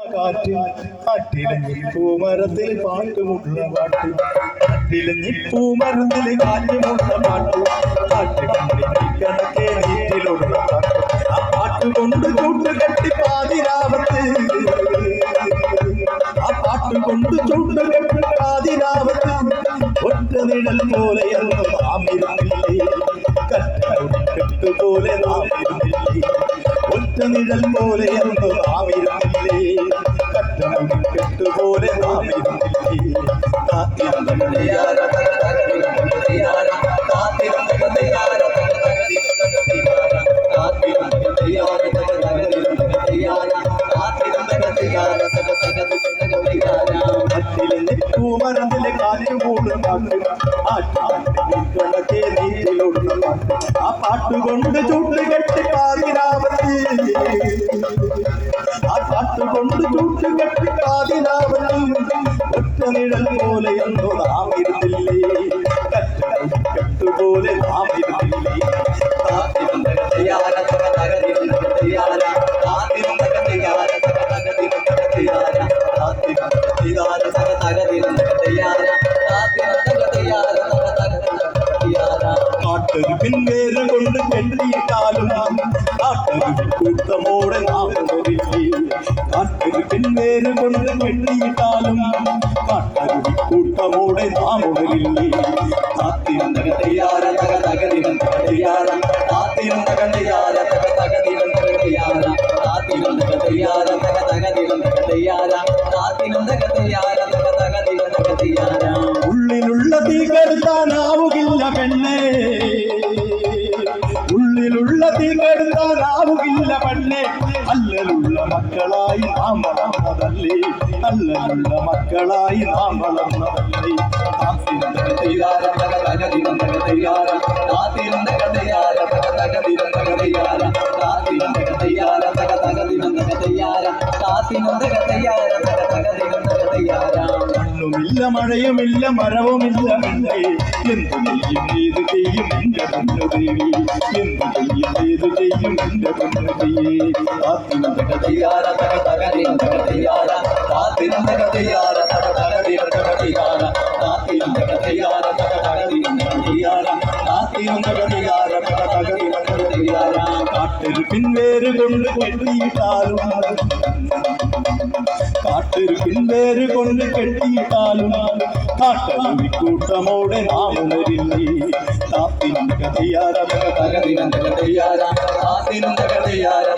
കാട്ടിലെ പൂമരത്തിൽ പാട്ടുമുള്ള പാട്ട് കാട്ടിലെ പൂമരത്തിൽ കാറ്റുമുള്ള പാട്ട് കാട്ടുകണക്കെ നീറ്റിലുള്ള പാട്ട് ആ പാട്ടുകൊണ്ട് ചൂട്ടുകെട്ടി പാതിരാവത്ത് ആ പാട്ടുകൊണ്ട് ചൂട്ടുകെട്ടി പാതിരാവത്ത് ഒറ്റ നിഴൽ പോലെയെന്ന് നാം ഇരുന്നില്ലേ കെട്ടുപോലെ നാം ഇരുന്നില്ലേ ഒറ്റ നിഴൽ പോലെയെന്ന് നാം ഇരുന്നില്ലേ കെട്ടുപോലെ നാം ഇരുന്നില്ലേ പൂമരത്തിലെ കാറ്റുകൂടുന്ന പാട്ട് ആട്ടിലെ നീരിലുള്ള പാട്ട് ആ പാട്ടുകൊണ്ട് ചൂട്ടുകെട്ടി പാതിരാവത്ത് ആ പാട്ടുകൊണ്ട് ചൂട്ടുകെട്ടി പാതിരാവത്ത് ഒറ്റ നിഴൽ പോലെയെന്നോ നാം ഇരുന്നില്ലേ കെട്ടുപോലെ നാം ഇരുന്നില്ലേ കാട്ടൊരു പിൻവേര് കൊണ്ട് കെട്ടിയിട്ടാലും കാട്ടൊരു കൂട്ടമോടെ നാം ഉണരില്ലേ കാട്ടൊരു പിൻവേര് കൊണ്ട് കെട്ടിയിട്ടാലും കാട്ടൊരു കൂട്ടമോടെ നാം ഉണരില്ലേ ഉള്ളിലുള്ള തീ കെടുത്താനാവുകില്ല പെണ്ണേ ഉള്ളിലുള്ള തീ കെടുത്താനാവുകില്ല പെണ്ണേ അല്ലലുള്ള മക്കളായി നാം വളർന്നതല്ലേ അല്ലലുള്ള മക്കളായി നാം വളർന്നതല്ലേ മണ്ണുമില്ല മഴയുമില്ല മരവുമില്ല പെണ്ണേ എന്തു ചെയ്യും ഏത് ചെയ്യും എന്റെ പൊന്നുദേവി എന്തു ചെയ്യും ഏത് ചെയ്യും എന്റെ പൊന്നുദേവി കാട്ടൊരു പിൻവേര് കൊണ്ട് കെട്ടിയിട്ടാലും കാട്ടൊരു പിൻവേര് കൊണ്ട് കെട്ടിയിട്ടാലും കാട്ടൊരു കൂട്ടമോടെ നാം ഉണരില്ലേ താത്തിനും കഥയാര താത്തിനും കഥയാര താത്തിനും കഥയാര